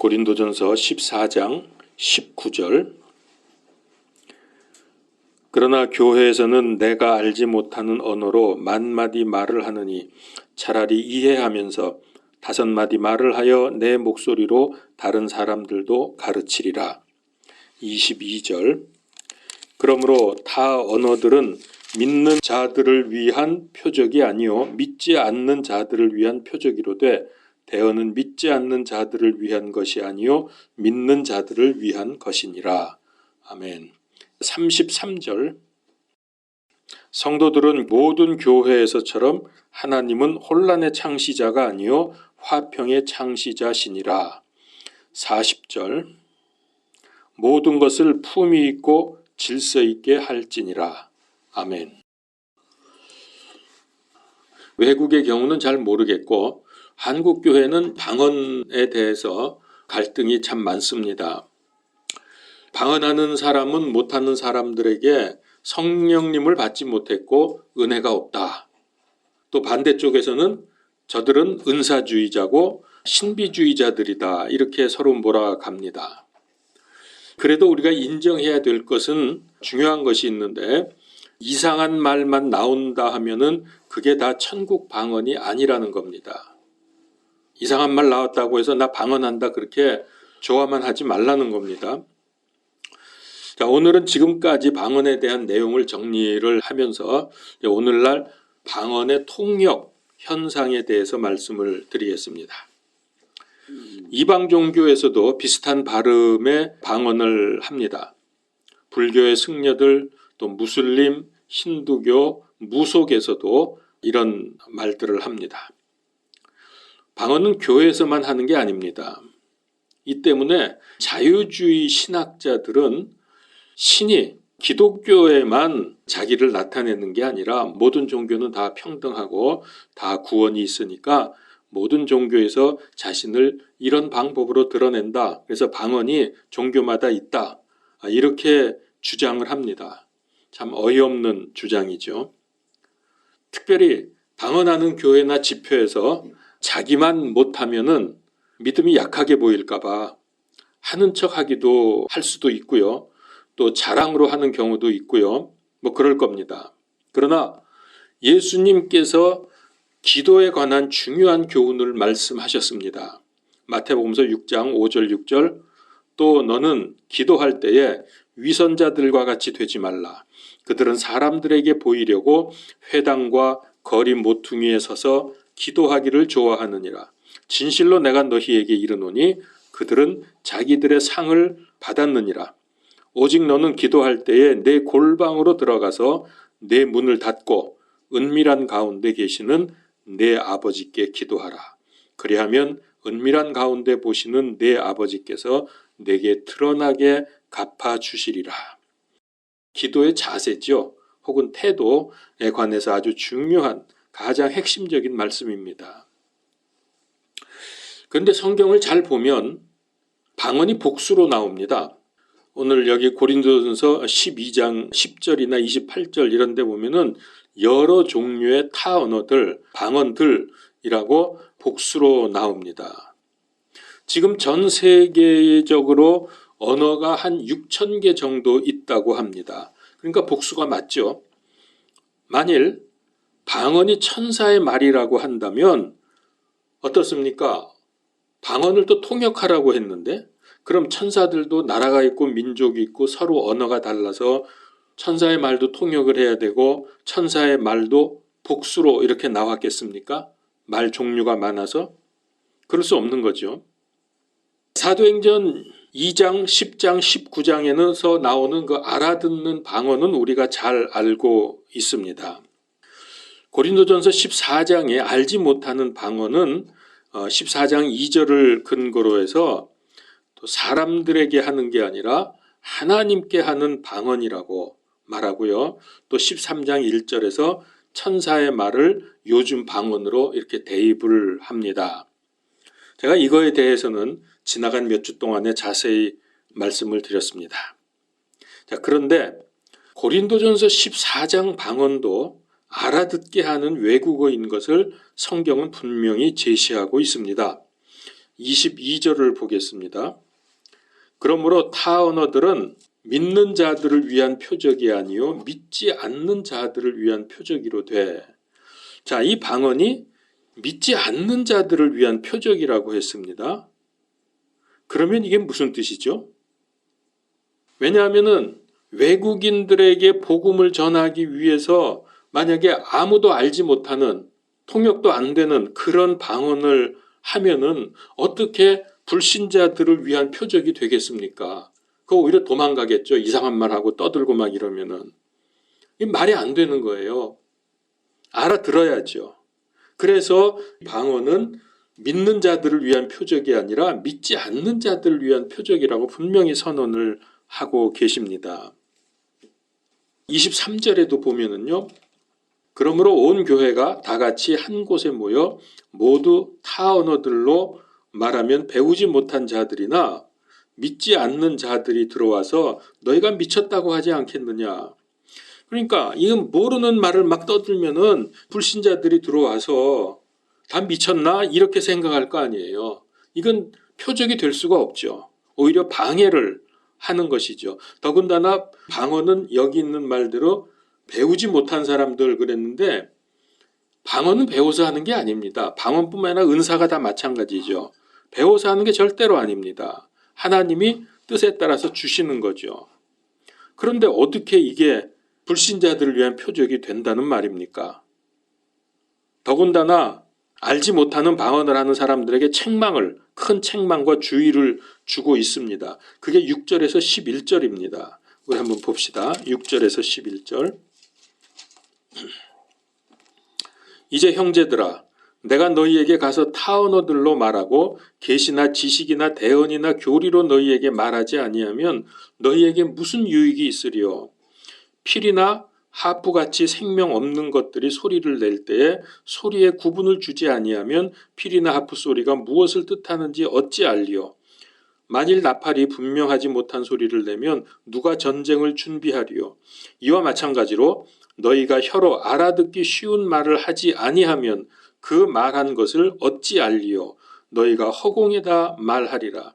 고린도전서 14장 19절. 그러나 교회에서는 내가 알지 못하는 언어로 만마디 말을 하느니 차라리 이해하면서 5마디 말을 하여 내 목소리로 다른 사람들도 가르치리라. 22절. 그러므로 타 언어들은 믿는 자들을 위한 표적이 아니요 믿지 않는 자들을 위한 표적이로되 대언은 믿지 않는 자들을 위한 것이 아니요 믿는 자들을 위한 것이니라. 아멘. 33절. 성도들은 모든 교회에서처럼 하나님은 혼란의 창시자가 아니요 화평의 창시자시니라. 40절. 모든 것을 품위 있고 질서 있게 할지니라. 아멘. 외국의 경우는 잘 모르겠고 한국 교회는 방언에 대해서 갈등이 참 많습니다. 방언하는 사람은 못하는 사람들에게 성령님을 받지 못했고 은혜가 없다. 또 반대쪽에서는 저들은 은사주의자고 신비주의자들이다. 이렇게 서로 몰아갑니다. 그래도 우리가 인정해야 될 것은 중요한 것이 있는데 이상한 말만 나온다 하면은 그게 다 천국 방언이 아니라는 겁니다. 이상한 말 나왔다고 해서 나 방언한다 그렇게 좋아만 하지 말라는 겁니다. 자, 오늘은 지금까지 방언에 대한 내용을 정리를 하면서 오늘날 방언의 통역 현상에 대해서 말씀을 드리겠습니다. 이방 종교에서도 비슷한 발음의 방언을 합니다. 불교의 승려들, 또 무슬림, 힌두교, 무속에서도 이런 말들을 합니다. 방언은 교회에서만 하는 게 아닙니다. 이 때문에 자유주의 신학자들은 신이 기독교에만 자기를 나타내는 게 아니라 모든 종교는 다 평등하고 다 구원이 있으니까 모든 종교에서 자신을 이런 방법으로 드러낸다. 그래서 방언이 종교마다 있다. 이렇게 주장을 합니다. 참 어이없는 주장이죠. 특별히 방언하는 교회나 집회에서 자기만 못하면은 믿음이 약하게 보일까 봐 하는 척 하기도 할 수도 있고요. 또 자랑으로 하는 경우도 있고요. 그럴 겁니다. 그러나 예수님께서 기도에 관한 중요한 교훈을 말씀하셨습니다. 마태복음서 6장 5절 6절. 또 너는 기도할 때에 위선자들과 같이 되지 말라. 그들은 사람들에게 보이려고 회당과 거리 모퉁이에 서서 기도하기를 좋아하느니라. 진실로 내가 너희에게 이르노니 그들은 자기들의 상을 받았느니라. 오직 너는 기도할 때에 내 골방으로 들어가서 내 문을 닫고 은밀한 가운데 계시는 내 아버지께 기도하라. 그리하면 은밀한 가운데 보시는 내 아버지께서 내게 드러나게 갚아주시리라. 기도의 자세죠. 혹은 태도에 관해서 아주 중요한 가장 핵심적인 말씀입니다. 그런데 성경을 잘 보면 방언이 복수로 나옵니다. 오늘 여기 고린도전서 12장 10절이나 28절 이런 데 보면은 여러 종류의 타 언어들, 방언들이라고 복수로 나옵니다. 지금 전 세계적으로 언어가 한 6,000개 정도 있다고 합니다. 그러니까 복수가 맞죠. 만일 방언이 천사의 말이라고 한다면 어떻습니까? 방언을 또 통역하라고 했는데 그럼 천사들도 나라가 있고 민족이 있고 서로 언어가 달라서 천사의 말도 통역을 해야 되고 천사의 말도 복수로 이렇게 나왔겠습니까? 말 종류가 많아서? 그럴 수 없는 거죠. 사도행전 2장, 10장, 19장에서 나오는 그 알아듣는 방언은 우리가 잘 알고 있습니다. 고린도전서 14장에 알지 못하는 방언은 14장 2절을 근거로 해서 또 사람들에게 하는 게 아니라 하나님께 하는 방언이라고 말하고요. 또 13장 1절에서 천사의 말을 요즘 방언으로 이렇게 대입을 합니다. 제가 이거에 대해서는 지나간 몇 주 동안에 자세히 말씀을 드렸습니다. 자, 그런데 고린도전서 14장 방언도 알아듣게 하는 외국어인 것을 성경은 분명히 제시하고 있습니다. 22절을 보겠습니다. 그러므로 타 언어들은 믿는 자들을 위한 표적이 아니요 믿지 않는 자들을 위한 표적이로 돼. 자, 이 방언이 믿지 않는 자들을 위한 표적이라고 했습니다. 그러면 이게 무슨 뜻이죠? 왜냐하면은 외국인들에게 복음을 전하기 위해서 만약에 아무도 알지 못하는 통역도 안 되는 그런 방언을 하면은 어떻게 불신자들을 위한 표적이 되겠습니까? 그거 오히려 도망가겠죠. 이상한 말하고 떠들고 막 이러면은. 이 말이 안 되는 거예요. 알아들어야죠. 그래서 방언은 믿는 자들을 위한 표적이 아니라 믿지 않는 자들을 위한 표적이라고 분명히 선언을 하고 계십니다. 23절에도 보면은요. 그러므로 온 교회가 다 같이 한 곳에 모여 모두 타 언어들로 말하면 배우지 못한 자들이나 믿지 않는 자들이 들어와서 너희가 미쳤다고 하지 않겠느냐. 그러니까 이건 모르는 말을 막 떠들면은 불신자들이 들어와서 다 미쳤나? 이렇게 생각할 거 아니에요. 이건 표적이 될 수가 없죠. 오히려 방해를 하는 것이죠. 더군다나 방언은 여기 있는 말대로 배우지 못한 사람들 그랬는데 방언은 배워서 하는 게 아닙니다. 방언뿐만 아니라 은사가 다 마찬가지죠. 배워서 하는 게 절대로 아닙니다. 하나님이 뜻에 따라서 주시는 거죠. 그런데 어떻게 이게 불신자들을 위한 표적이 된다는 말입니까? 더군다나 알지 못하는 방언을 하는 사람들에게 큰 책망과 주의를 주고 있습니다. 그게 6절에서 11절입니다. 우리 한번 봅시다. 6절에서 11절. 이제 형제들아, 내가 너희에게 가서 타 언어들로 말하고 계시나 지식이나 대언이나 교리로 너희에게 말하지 아니하면 너희에게 무슨 유익이 있으리요? 필이나 하프같이 생명 없는 것들이 소리를 낼 때에 소리에 구분을 주지 아니하면 필이나 하프 소리가 무엇을 뜻하는지 어찌 알리요? 만일 나팔이 분명하지 못한 소리를 내면 누가 전쟁을 준비하리요? 이와 마찬가지로 너희가 혀로 알아듣기 쉬운 말을 하지 아니하면 그 말한 것을 어찌 알리요? 너희가 허공에다 말하리라.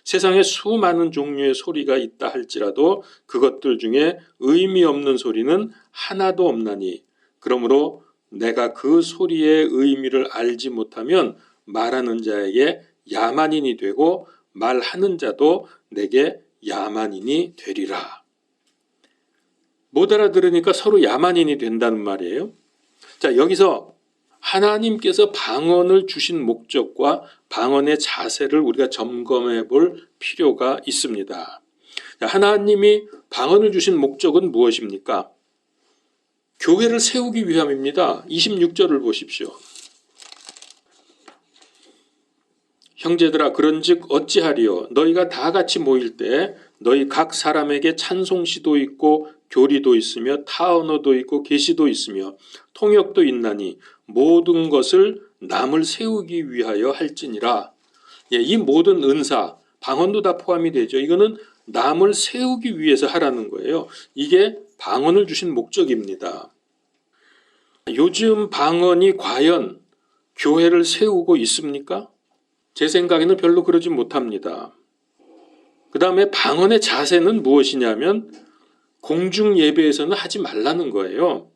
세상에 수많은 종류의 소리가 있다 할지라도 그것들 중에 의미 없는 소리는 하나도 없나니 그러므로 내가 그 소리의 의미를 알지 못하면 말하는 자에게 야만인이 되고 말하는 자도 내게 야만인이 되리라. 못 알아들으니까 서로 야만인이 된다는 말이에요. 자, 여기서 하나님께서 방언을 주신 목적과 방언의 자세를 우리가 점검해 볼 필요가 있습니다. 하나님이 방언을 주신 목적은 무엇입니까? 교회를 세우기 위함입니다. 26절을 보십시오. 형제들아 그런즉 어찌하리요? 너희가 다 같이 모일 때 너희 각 사람에게 찬송시도 있고 교리도 있으며 타 언어도 있고 계시도 있으며 통역도 있나니 모든 것을 남을 세우기 위하여 할지니라. 이 모든 은사, 방언도 다 포함이 되죠. 이거는 남을 세우기 위해서 하라는 거예요. 이게 방언을 주신 목적입니다. 요즘 방언이 과연 교회를 세우고 있습니까? 제 생각에는 별로 그러지 못합니다. 그 다음에 방언의 자세는 무엇이냐면 공중 예배에서는 하지 말라는 거예요.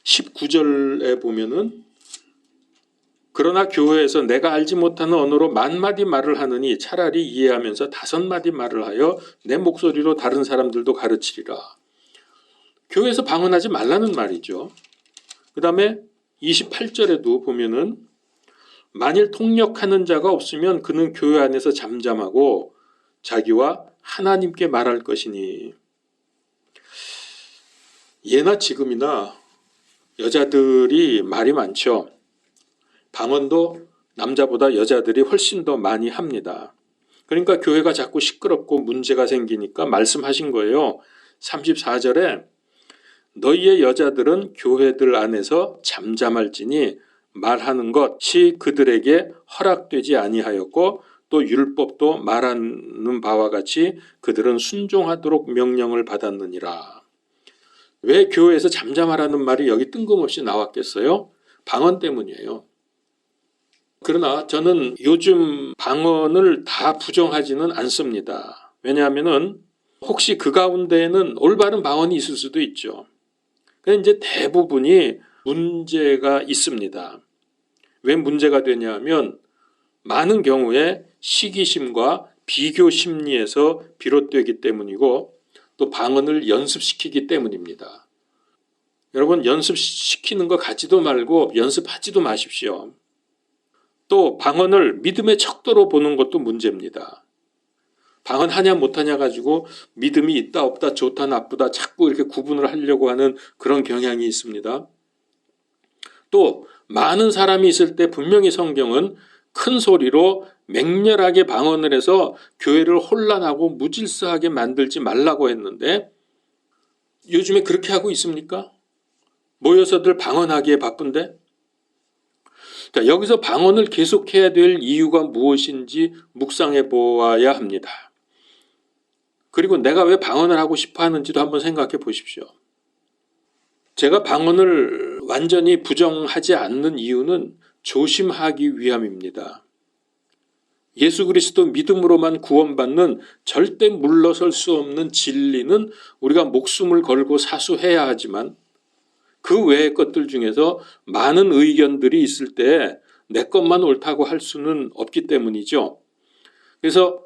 19절에 보면은 그러나 교회에서 내가 알지 못하는 언어로 10,000마디 말을 하느니 차라리 이해하면서 5마디 말을 하여 내 목소리로 다른 사람들도 가르치리라. 교회에서 방언하지 말라는 말이죠. 그 다음에 28절에도 보면은 만일 통역하는 자가 없으면 그는 교회 안에서 잠잠하고 자기와 하나님께 말할 것이니. 예나 지금이나 여자들이 말이 많죠. 방언도 남자보다 여자들이 훨씬 더 많이 합니다. 그러니까 교회가 자꾸 시끄럽고 문제가 생기니까 말씀하신 거예요. 34절에 너희의 여자들은 교회들 안에서 잠잠할지니 말하는 것이 그들에게 허락되지 아니하였고 또 율법도 말하는 바와 같이 그들은 순종하도록 명령을 받았느니라. 왜 교회에서 잠잠하라는 말이 여기 뜬금없이 나왔겠어요? 방언 때문이에요. 그러나 저는 요즘 방언을 다 부정하지는 않습니다. 왜냐하면은 혹시 그 가운데에는 올바른 방언이 있을 수도 있죠. 근데 이제 대부분이 문제가 있습니다. 왜 문제가 되냐면 많은 경우에 시기심과 비교 심리에서 비롯되기 때문이고 또 방언을 연습시키기 때문입니다. 여러분, 연습시키는 거 갖지도 말고 연습하지도 마십시오. 또 방언을 믿음의 척도로 보는 것도 문제입니다. 방언 하냐 못하냐 가지고 믿음이 있다 없다 좋다 나쁘다 자꾸 이렇게 구분을 하려고 하는 그런 경향이 있습니다. 또 많은 사람이 있을 때 분명히 성경은 큰 소리로 맹렬하게 방언을 해서 교회를 혼란하고 무질서하게 만들지 말라고 했는데 요즘에 그렇게 하고 있습니까? 모여서들 방언하기에 바쁜데? 자, 여기서 방언을 계속해야 될 이유가 무엇인지 묵상해 보아야 합니다. 그리고 내가 왜 방언을 하고 싶어 하는지도 한번 생각해 보십시오. 제가 방언을 완전히 부정하지 않는 이유는 조심하기 위함입니다. 예수 그리스도 믿음으로만 구원받는 절대 물러설 수 없는 진리는 우리가 목숨을 걸고 사수해야 하지만 그 외의 것들 중에서 많은 의견들이 있을 때 내 것만 옳다고 할 수는 없기 때문이죠. 그래서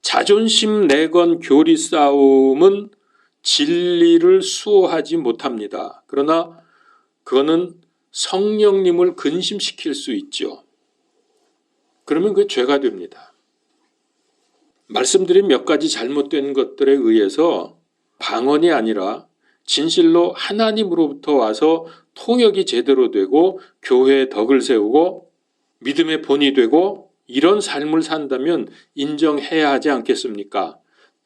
자존심 내건 교리 싸움은 진리를 수호하지 못합니다. 그러나 그거는 성령님을 근심시킬 수 있죠. 그러면 그게 죄가 됩니다. 말씀드린 몇 가지 잘못된 것들에 의해서 방언이 아니라 진실로 하나님으로부터 와서 통역이 제대로 되고 교회의 덕을 세우고 믿음의 본이 되고 이런 삶을 산다면 인정해야 하지 않겠습니까?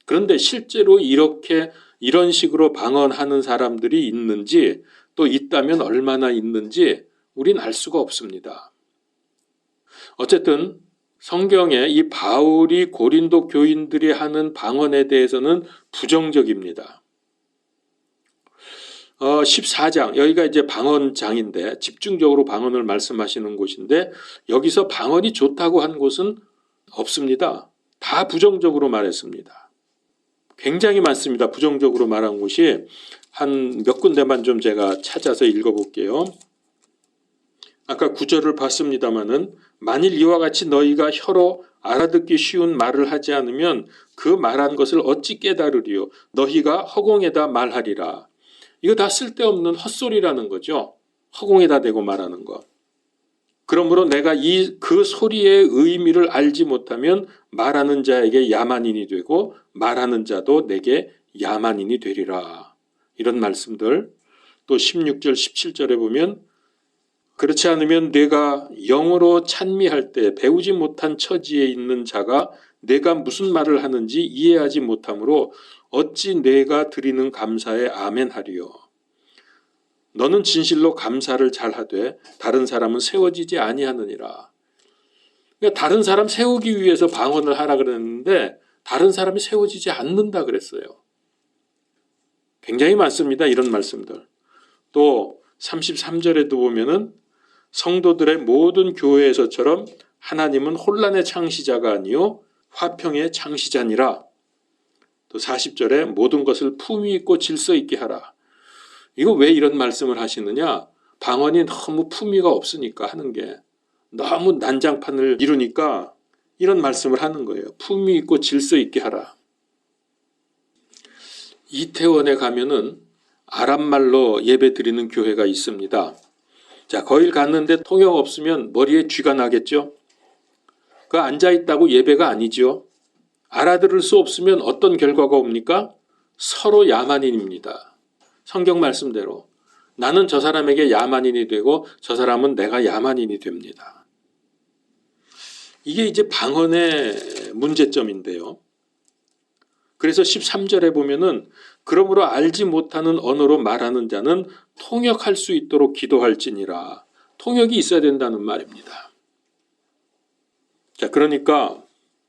그런데 실제로 이런 식으로 방언하는 사람들이 있는지 또 있다면 얼마나 있는지 우린 알 수가 없습니다. 어쨌든 성경에 이 바울이 고린도 교인들이 하는 방언에 대해서는 부정적입니다. 14장, 여기가 이제 방언장인데 집중적으로 방언을 말씀하시는 곳인데 여기서 방언이 좋다고 한 곳은 없습니다. 다 부정적으로 말했습니다. 굉장히 많습니다. 부정적으로 말한 곳이 한 몇 군데만 좀 제가 찾아서 읽어볼게요. 아까 9절을 봤습니다마는 만일 이와 같이 너희가 혀로 알아듣기 쉬운 말을 하지 않으면 그 말한 것을 어찌 깨달으리요? 너희가 허공에다 말하리라. 이거 다 쓸데없는 헛소리라는 거죠. 허공에다 대고 말하는 것. 그러므로 내가 그 소리의 의미를 알지 못하면 말하는 자에게 야만인이 되고 말하는 자도 내게 야만인이 되리라. 이런 말씀들. 또 16절 17절에 보면 그렇지 않으면 내가 영어로 찬미할 때 배우지 못한 처지에 있는 자가 내가 무슨 말을 하는지 이해하지 못하므로 어찌 내가 드리는 감사에 아멘하리요. 너는 진실로 감사를 잘하되 다른 사람은 세워지지 아니하느니라. 그러니까 다른 사람 세우기 위해서 방언을 하라 그랬는데 다른 사람이 세워지지 않는다 그랬어요. 굉장히 많습니다. 이런 말씀들. 또 33절에도 보면은 성도들의 모든 교회에서처럼 하나님은 혼란의 창시자가 아니요 화평의 창시자니라. 또 40절에 모든 것을 품위 있고 질서 있게 하라. 이거 왜 이런 말씀을 하시느냐? 방언이 너무 품위가 없으니까 하는 게 너무 난장판을 이루니까 이런 말씀을 하는 거예요. 품위 있고 질서 있게 하라. 이태원에 가면은 아랍말로 예배 드리는 교회가 있습니다. 자, 거길 갔는데 통역 없으면 머리에 쥐가 나겠죠? 그 앉아있다고 예배가 아니죠. 알아들을 수 없으면 어떤 결과가 옵니까? 서로 야만인입니다. 성경 말씀대로 나는 저 사람에게 야만인이 되고 저 사람은 내가 야만인이 됩니다. 이게 이제 방언의 문제점인데요. 그래서 13절에 보면은 그러므로 알지 못하는 언어로 말하는 자는 통역할 수 있도록 기도할지니라. 통역이 있어야 된다는 말입니다. 자, 그러니까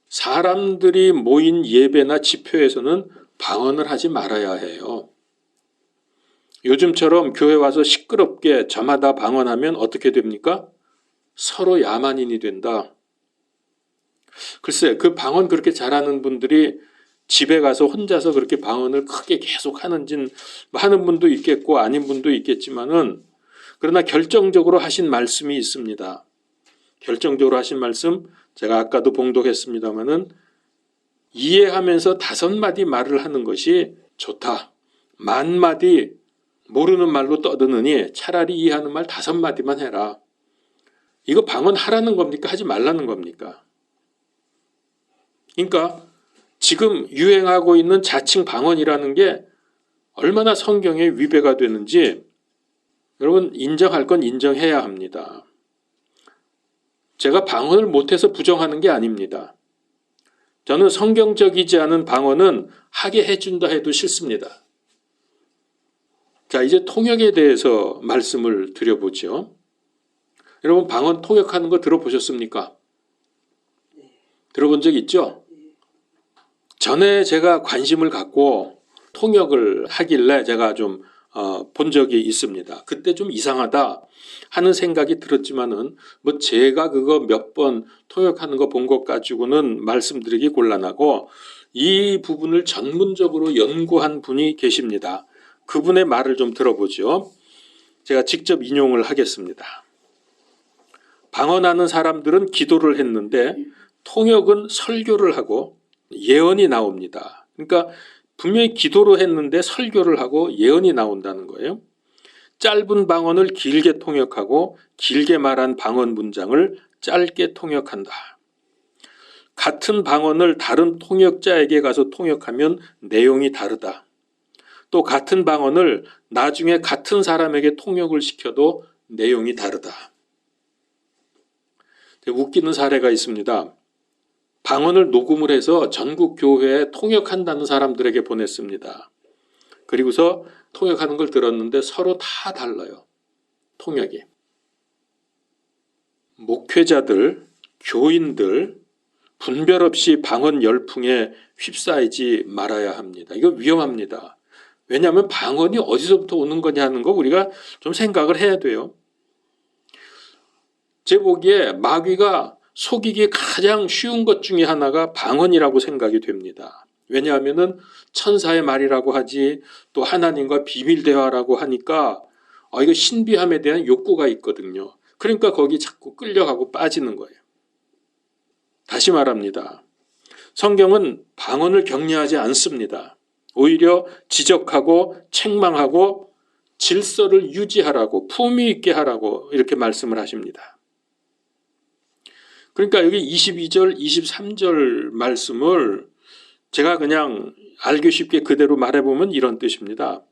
사람들이 모인 예배나 집회에서는 방언을 하지 말아야 해요. 요즘처럼 교회 와서 시끄럽게 저마다 방언하면 어떻게 됩니까? 서로 야만인이 된다. 글쎄, 그 방언 그렇게 잘하는 분들이 집에 가서 혼자서 그렇게 방언을 크게 계속 하는진 하는 분도 있겠고 아닌 분도 있겠지만은, 그러나 결정적으로 하신 말씀이 있습니다. 결정적으로 하신 말씀, 제가 아까도 봉독했습니다마는 이해하면서 5마디 말을 하는 것이 좋다. 10,000마디 모르는 말로 떠드느니 차라리 이해하는 말 5마디만 해라. 이거 방언 하라는 겁니까? 하지 말라는 겁니까? 그러니까 지금 유행하고 있는 자칭 방언이라는 게 얼마나 성경에 위배가 되는지 여러분 인정할 건 인정해야 합니다. 제가 방언을 못해서 부정하는 게 아닙니다. 저는 성경적이지 않은 방언은 하게 해준다 해도 싫습니다. 자, 이제 통역에 대해서 말씀을 드려보죠. 여러분 방언 통역하는 거 들어보셨습니까? 들어본 적 있죠? 전에 제가 관심을 갖고 통역을 하길래 제가 좀 본 적이 있습니다. 그때 좀 이상하다 하는 생각이 들었지만은 뭐 제가 그거 몇 번 통역하는 거 본 것 가지고는 말씀드리기 곤란하고, 이 부분을 전문적으로 연구한 분이 계십니다. 그분의 말을 좀 들어보죠. 제가 직접 인용을 하겠습니다. 방언하는 사람들은 기도를 했는데 통역은 설교를 하고 예언이 나옵니다. 그러니까 분명히 기도로 했는데 설교를 하고 예언이 나온다는 거예요. 짧은 방언을 길게 통역하고 길게 말한 방언 문장을 짧게 통역한다. 같은 방언을 다른 통역자에게 가서 통역하면 내용이 다르다. 또 같은 방언을 나중에 같은 사람에게 통역을 시켜도 내용이 다르다. 웃기는 사례가 있습니다. 방언을 녹음을 해서 전국 교회에 통역한다는 사람들에게 보냈습니다. 그리고서 통역하는 걸 들었는데 서로 다 달라요. 통역이. 목회자들, 교인들 분별 없이 방언 열풍에 휩싸이지 말아야 합니다. 이거 위험합니다. 왜냐하면 방언이 어디서부터 오는 거냐 하는 거 우리가 좀 생각을 해야 돼요. 제 보기에 마귀가 속이기 가장 쉬운 것 중에 하나가 방언이라고 생각이 됩니다. 왜냐하면은 천사의 말이라고 하지, 또 하나님과 비밀 대화라고 하니까 이거 신비함에 대한 욕구가 있거든요. 그러니까 거기 자꾸 끌려가고 빠지는 거예요. 다시 말합니다. 성경은 방언을 격려하지 않습니다. 오히려 지적하고 책망하고 질서를 유지하라고, 품위 있게 하라고 이렇게 말씀을 하십니다. 그러니까 여기 22절, 23절 말씀을 제가 그냥 알기 쉽게 그대로 말해보면 이런 뜻입니다.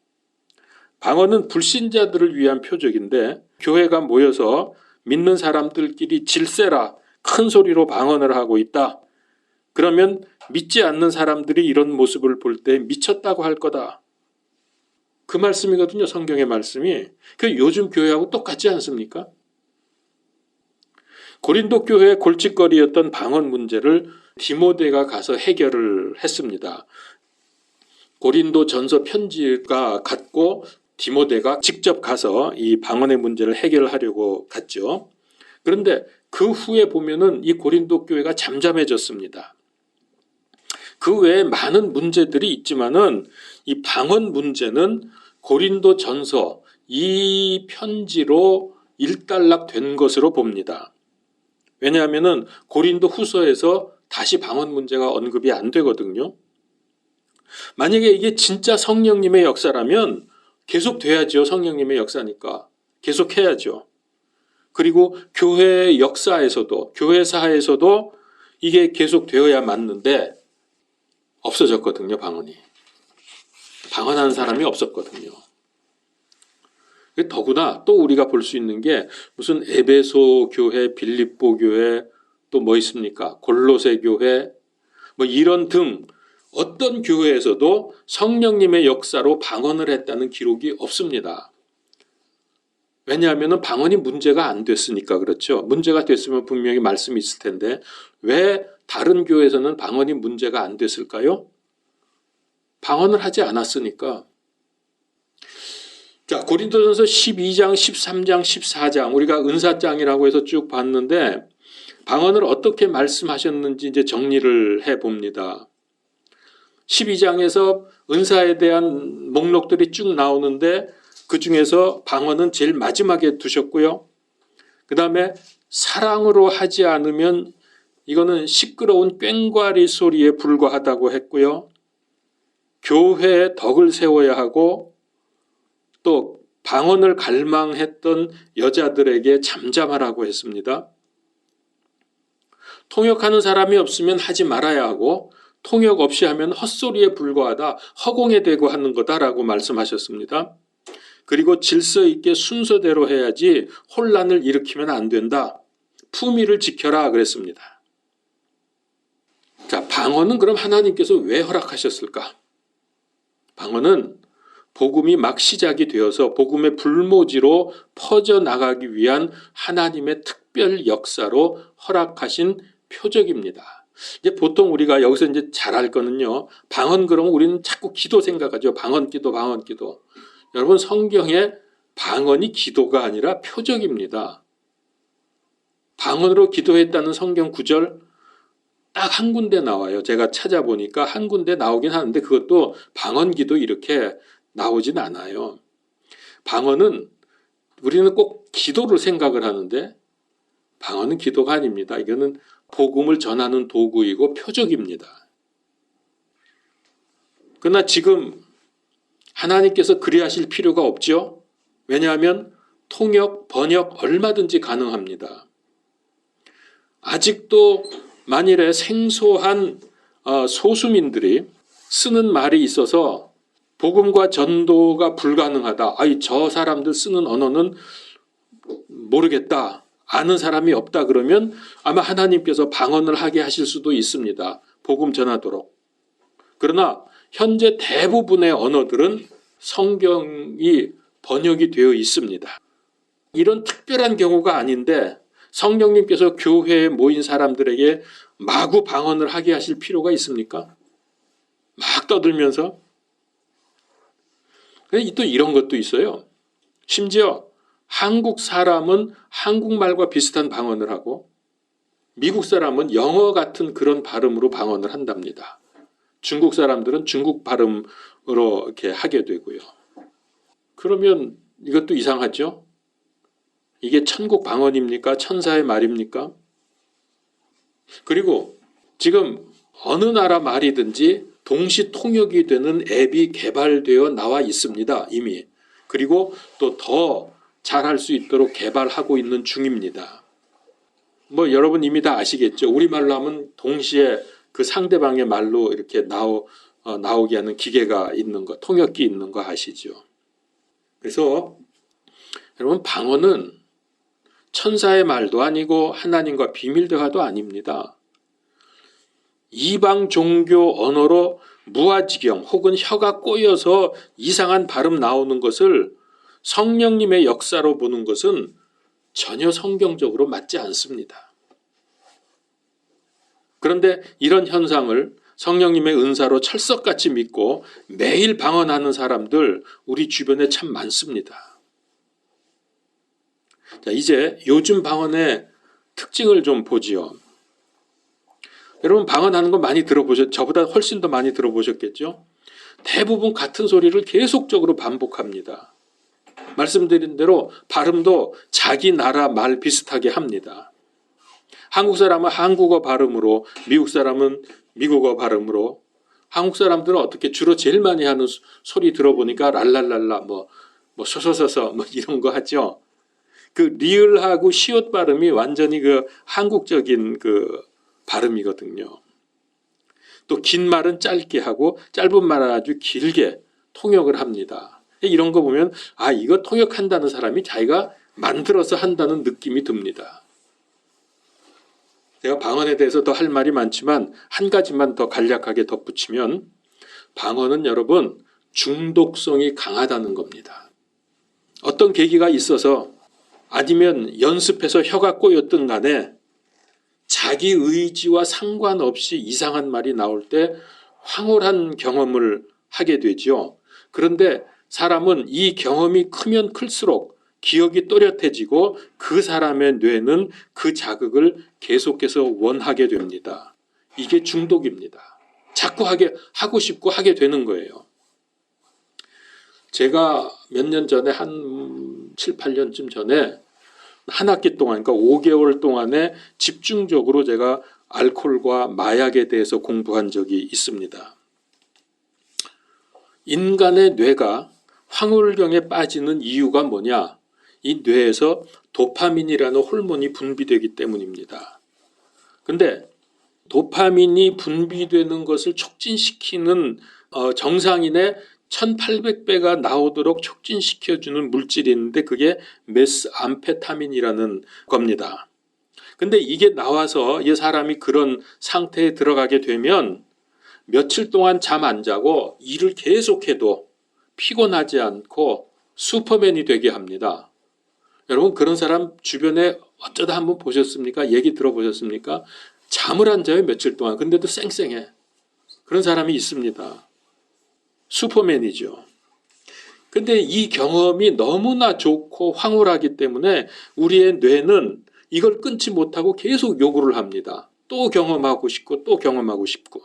방언은 불신자들을 위한 표적인데 교회가 모여서 믿는 사람들끼리 질세라 큰 소리로 방언을 하고 있다. 그러면 믿지 않는 사람들이 이런 모습을 볼 때 미쳤다고 할 거다. 그 말씀이거든요. 성경의 말씀이. 그 요즘 교회하고 똑같지 않습니까? 고린도 교회의 골칫거리였던 방언 문제를 디모데가 가서 해결을 했습니다. 고린도 전서 편지가 갔고 디모데가 직접 가서 이 방언의 문제를 해결하려고 갔죠. 그런데 그 후에 보면은 이 고린도 교회가 잠잠해졌습니다. 그 외에 많은 문제들이 있지만은 이 방언 문제는 고린도 전서 이 편지로 일단락된 것으로 봅니다. 왜냐하면은 고린도 후서에서 다시 방언 문제가 언급이 안 되거든요. 만약에 이게 진짜 성령님의 역사라면 계속 돼야죠. 성령님의 역사니까 계속 해야죠. 그리고 교회 역사에서도, 교회사에서도 이게 계속 되어야 맞는데 없어졌거든요. 방언이. 방언하는 사람이 없었거든요. 더구나 또 우리가 볼 수 있는 게 무슨 에베소 교회, 빌립보 교회, 또 뭐 있습니까? 골로새 교회, 뭐 이런 등 어떤 교회에서도 성령님의 역사로 방언을 했다는 기록이 없습니다. 왜냐하면 방언이 문제가 안 됐으니까 그렇죠. 문제가 됐으면 분명히 말씀이 있을 텐데 왜 다른 교회에서는 방언이 문제가 안 됐을까요? 방언을 하지 않았으니까. 자, 고린도전서 12장, 13장, 14장 우리가 은사장이라고 해서 쭉 봤는데 방언을 어떻게 말씀하셨는지 이제 정리를 해 봅니다. 12장에서 은사에 대한 목록들이 쭉 나오는데 그 중에서 방언은 제일 마지막에 두셨고요. 그 다음에 사랑으로 하지 않으면 이거는 시끄러운 꽹과리 소리에 불과하다고 했고요. 교회에 덕을 세워야 하고 또 방언을 갈망했던 여자들에게 잠잠하라고 했습니다. 통역하는 사람이 없으면 하지 말아야 하고 통역 없이 하면 헛소리에 불과하다, 허공에 대고 하는 거다라고 말씀하셨습니다. 그리고 질서 있게 순서대로 해야지 혼란을 일으키면 안 된다. 품위를 지켜라 그랬습니다. 자, 방언은 그럼 하나님께서 왜 허락하셨을까? 방언은 복음이 막 시작이 되어서 복음의 불모지로 퍼져나가기 위한 하나님의 특별 역사로 허락하신 표적입니다. 이제 보통 우리가 여기서 이제 잘 알 거는요. 방언 그러면 우리는 자꾸 기도 생각하죠. 방언 기도, 방언 기도. 여러분 성경에 방언이 기도가 아니라 표적입니다. 방언으로 기도했다는 성경 구절 딱 한 군데 나와요. 제가 찾아보니까 한 군데 나오긴 하는데 그것도 방언 기도 이렇게 나오진 않아요. 방언은 우리는 꼭 기도를 생각을 하는데 방언은 기도가 아닙니다. 이거는 복음을 전하는 도구이고 표적입니다. 그러나 지금 하나님께서 그리하실 필요가 없죠. 왜냐하면 통역, 번역 얼마든지 가능합니다. 아직도 만일에 생소한 소수민들이 쓰는 말이 있어서 복음과 전도가 불가능하다. 저 사람들 쓰는 언어는 모르겠다. 아는 사람이 없다 그러면 아마 하나님께서 방언을 하게 하실 수도 있습니다. 복음 전하도록. 그러나 현재 대부분의 언어들은 성경이 번역이 되어 있습니다. 이런 특별한 경우가 아닌데 성령님께서 교회에 모인 사람들에게 마구 방언을 하게 하실 필요가 있습니까? 막 떠들면서. 또 이런 것도 있어요. 심지어 한국 사람은 한국말과 비슷한 방언을 하고 미국 사람은 영어 같은 그런 발음으로 방언을 한답니다. 중국 사람들은 중국 발음으로 이렇게 하게 되고요. 그러면 이것도 이상하죠? 이게 천국 방언입니까? 천사의 말입니까? 그리고 지금 어느 나라 말이든지 동시 통역이 되는 앱이 개발되어 나와 있습니다. 이미. 그리고 또 더 잘할 수 있도록 개발하고 있는 중입니다. 여러분 이미 다 아시겠죠? 우리말로 하면 동시에 그 상대방의 말로 이렇게 나오게 하는 기계가 있는 거, 통역기 있는 거 아시죠? 그래서 여러분 방언은 천사의 말도 아니고 하나님과 비밀 대화도 아닙니다. 이방 종교 언어로 무아지경 혹은 혀가 꼬여서 이상한 발음 나오는 것을 성령님의 역사로 보는 것은 전혀 성경적으로 맞지 않습니다. 그런데 이런 현상을 성령님의 은사로 철석같이 믿고 매일 방언하는 사람들 우리 주변에 참 많습니다. 자, 이제 요즘 방언의 특징을 좀 보지요. 여러분 방언하는 거 많이 저보다 훨씬 더 많이 들어보셨겠죠? 대부분 같은 소리를 계속적으로 반복합니다. 말씀드린 대로 발음도 자기 나라 말 비슷하게 합니다. 한국 사람은 한국어 발음으로, 미국 사람은 미국어 발음으로, 한국 사람들은 어떻게 주로 제일 많이 하는 소리 들어보니까 랄랄랄라, 소소소소 이런 거 하죠. 그 리을하고 시옷 발음이 완전히 그 한국적인 그 발음이거든요. 또 긴 말은 짧게 하고 짧은 말은 아주 길게 통역을 합니다. 이런 거 보면 이거 통역한다는 사람이 자기가 만들어서 한다는 느낌이 듭니다. 제가 방언에 대해서 더 할 말이 많지만 한 가지만 더 간략하게 덧붙이면 방언은 여러분 중독성이 강하다는 겁니다. 어떤 계기가 있어서 아니면 연습해서 혀가 꼬였든 간에 자기 의지와 상관없이 이상한 말이 나올 때 황홀한 경험을 하게 되죠. 그런데 사람은 이 경험이 크면 클수록 기억이 또렷해지고 그 사람의 뇌는 그 자극을 계속해서 원하게 됩니다. 이게 중독입니다. 자꾸 하고 싶고 하게 되는 거예요. 제가 몇 년 전에 한 7, 8년쯤 전에 한 학기 동안, 그러니까 5개월 동안에 집중적으로 제가 알코올과 마약에 대해서 공부한 적이 있습니다. 인간의 뇌가 황홀경에 빠지는 이유가 뭐냐? 이 뇌에서 도파민이라는 호르몬이 분비되기 때문입니다. 근데 도파민이 분비되는 것을 촉진시키는 정상인의 1800배가 나오도록 촉진시켜주는 물질이 있는데 그게 메스암페타민이라는 겁니다. 근데 이게 나와서 이 사람이 그런 상태에 들어가게 되면 며칠 동안 잠 안 자고 일을 계속해도 피곤하지 않고 슈퍼맨이 되게 합니다. 여러분 그런 사람 주변에 어쩌다 한번 보셨습니까? 얘기 들어보셨습니까? 잠을 안 자요 며칠 동안. 근데도 쌩쌩해. 그런 사람이 있습니다. 슈퍼맨이죠. 근데 이 경험이 너무나 좋고 황홀하기 때문에 우리의 뇌는 이걸 끊지 못하고 계속 요구를 합니다. 또 경험하고 싶고 또 경험하고 싶고.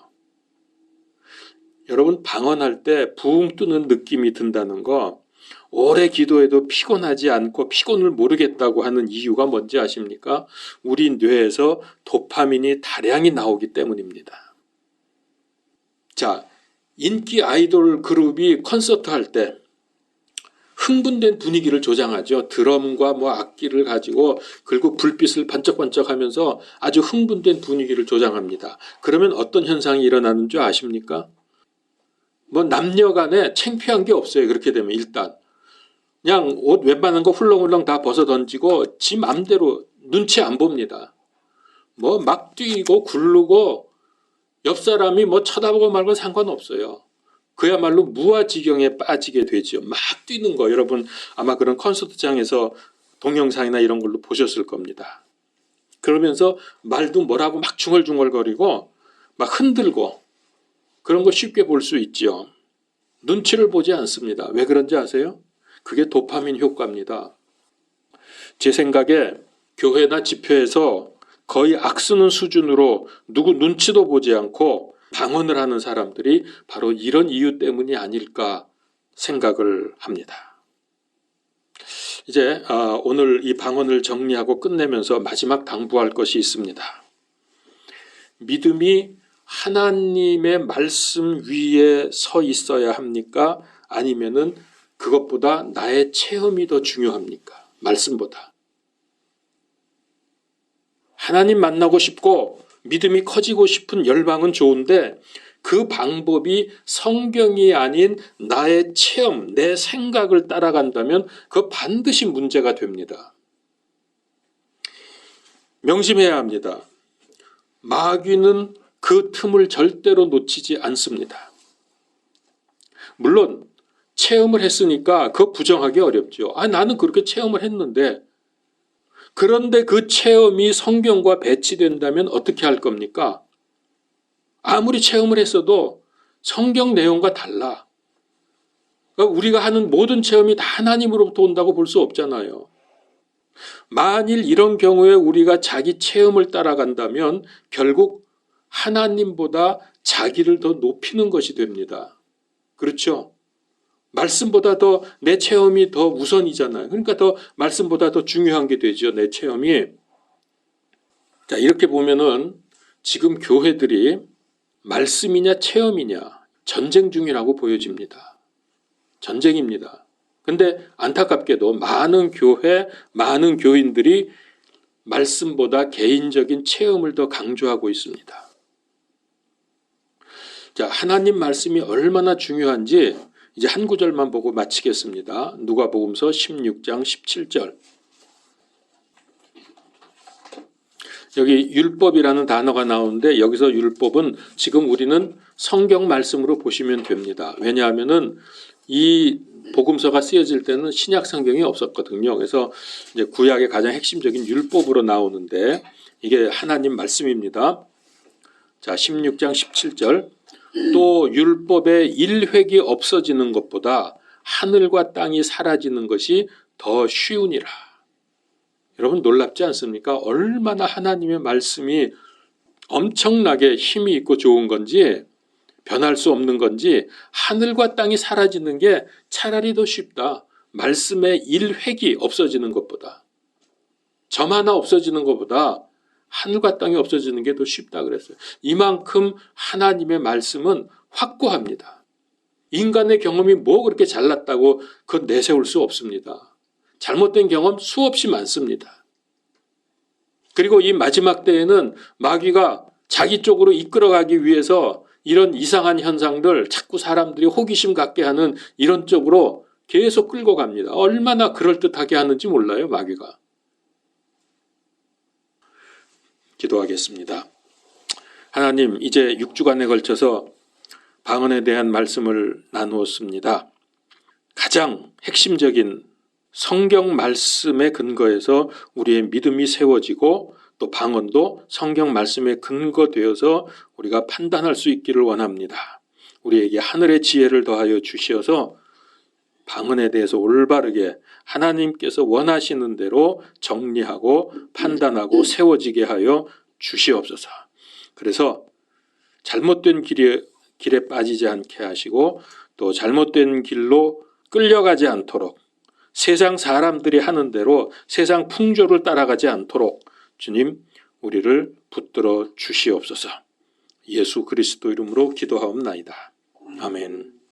여러분 방언할 때 붕 뜨는 느낌이 든다는 거 오래 기도해도 피곤하지 않고 피곤을 모르겠다고 하는 이유가 뭔지 아십니까? 우리 뇌에서 도파민이 다량이 나오기 때문입니다. 자, 인기 아이돌 그룹이 콘서트 할 때 흥분된 분위기를 조장하죠. 드럼과 악기를 가지고 그리고 불빛을 반짝반짝하면서 아주 흥분된 분위기를 조장합니다. 그러면 어떤 현상이 일어나는 줄 아십니까? 남녀 간에 창피한 게 없어요. 그렇게 되면 일단 그냥 옷 웬만한 거 훌렁훌렁 다 벗어 던지고 지 맘대로 눈치 안 봅니다. 막 뛰고 굴르고 옆 사람이 쳐다보고 말고 상관없어요. 그야말로 무아지경에 빠지게 되죠. 막 뛰는 거 여러분 아마 그런 콘서트장에서 동영상이나 이런 걸로 보셨을 겁니다. 그러면서 말도 뭐라고 막 중얼중얼거리고 막 흔들고 그런 거 쉽게 볼 수 있죠. 눈치를 보지 않습니다. 왜 그런지 아세요? 그게 도파민 효과입니다. 제 생각에 교회나 집회에서 거의 악쓰는 수준으로 누구 눈치도 보지 않고 방언을 하는 사람들이 바로 이런 이유 때문이 아닐까 생각을 합니다. 이제 오늘 이 방언을 정리하고 끝내면서 마지막 당부할 것이 있습니다. 믿음이 하나님의 말씀 위에 서 있어야 합니까? 아니면은 그것보다 나의 체험이 더 중요합니까? 말씀보다. 하나님 만나고 싶고 믿음이 커지고 싶은 열망은 좋은데 그 방법이 성경이 아닌 나의 체험, 내 생각을 따라간다면 그거 반드시 문제가 됩니다. 명심해야 합니다. 마귀는 그 틈을 절대로 놓치지 않습니다. 물론 체험을 했으니까 그거 부정하기 어렵죠. 나는 그렇게 체험을 했는데 그런데 그 체험이 성경과 배치된다면 어떻게 할 겁니까? 아무리 체험을 했어도 성경 내용과 달라. 그러니까 우리가 하는 모든 체험이 다 하나님으로부터 온다고 볼 수 없잖아요. 만일 이런 경우에 우리가 자기 체험을 따라간다면 결국 하나님보다 자기를 더 높이는 것이 됩니다. 그렇죠? 말씀보다 더 내 체험이 더 우선이잖아요. 그러니까 더 말씀보다 더 중요한 게 되죠. 내 체험이. 자, 이렇게 보면은 지금 교회들이 말씀이냐 체험이냐 전쟁 중이라고 보여집니다. 전쟁입니다. 근데 안타깝게도 많은 교회, 많은 교인들이 말씀보다 개인적인 체험을 더 강조하고 있습니다. 자, 하나님 말씀이 얼마나 중요한지 이제 한 구절만 보고 마치겠습니다. 누가복음서 16장 17절. 여기 율법이라는 단어가 나오는데 여기서 율법은 지금 우리는 성경 말씀으로 보시면 됩니다. 왜냐하면은 이 복음서가 쓰여질 때는 신약 성경이 없었거든요. 그래서 이제 구약의 가장 핵심적인 율법으로 나오는데 이게 하나님 말씀입니다. 자, 16장 17절. 또 율법의 일획이 없어지는 것보다 하늘과 땅이 사라지는 것이 더 쉬우니라. 여러분 놀랍지 않습니까? 얼마나 하나님의 말씀이 엄청나게 힘이 있고 좋은 건지, 변할 수 없는 건지, 하늘과 땅이 사라지는 게 차라리 더 쉽다. 말씀의 일획이 없어지는 것보다, 점 하나 없어지는 것보다 하늘과 땅이 없어지는 게 더 쉽다 그랬어요. 이만큼 하나님의 말씀은 확고합니다. 인간의 경험이 뭐 그렇게 잘났다고 그건 내세울 수 없습니다. 잘못된 경험 수없이 많습니다. 그리고 이 마지막 때에는 마귀가 자기 쪽으로 이끌어가기 위해서 이런 이상한 현상들, 자꾸 사람들이 호기심 갖게 하는 이런 쪽으로 계속 끌고 갑니다. 얼마나 그럴듯하게 하는지 몰라요, 마귀가. 기도하겠습니다. 하나님, 이제 6주간에 걸쳐서 방언에 대한 말씀을 나누었습니다. 가장 핵심적인 성경 말씀에 근거해서 우리의 믿음이 세워지고 또 방언도 성경 말씀에 근거되어서 우리가 판단할 수 있기를 원합니다. 우리에게 하늘의 지혜를 더하여 주시어서 방언에 대해서 올바르게 하나님께서 원하시는 대로 정리하고 판단하고 세워지게 하여 주시옵소서. 그래서 잘못된 길에 빠지지 않게 하시고 또 잘못된 길로 끌려가지 않도록, 세상 사람들이 하는 대로 세상 풍조를 따라가지 않도록 주님 우리를 붙들어 주시옵소서. 예수 그리스도 이름으로 기도하옵나이다. 아멘.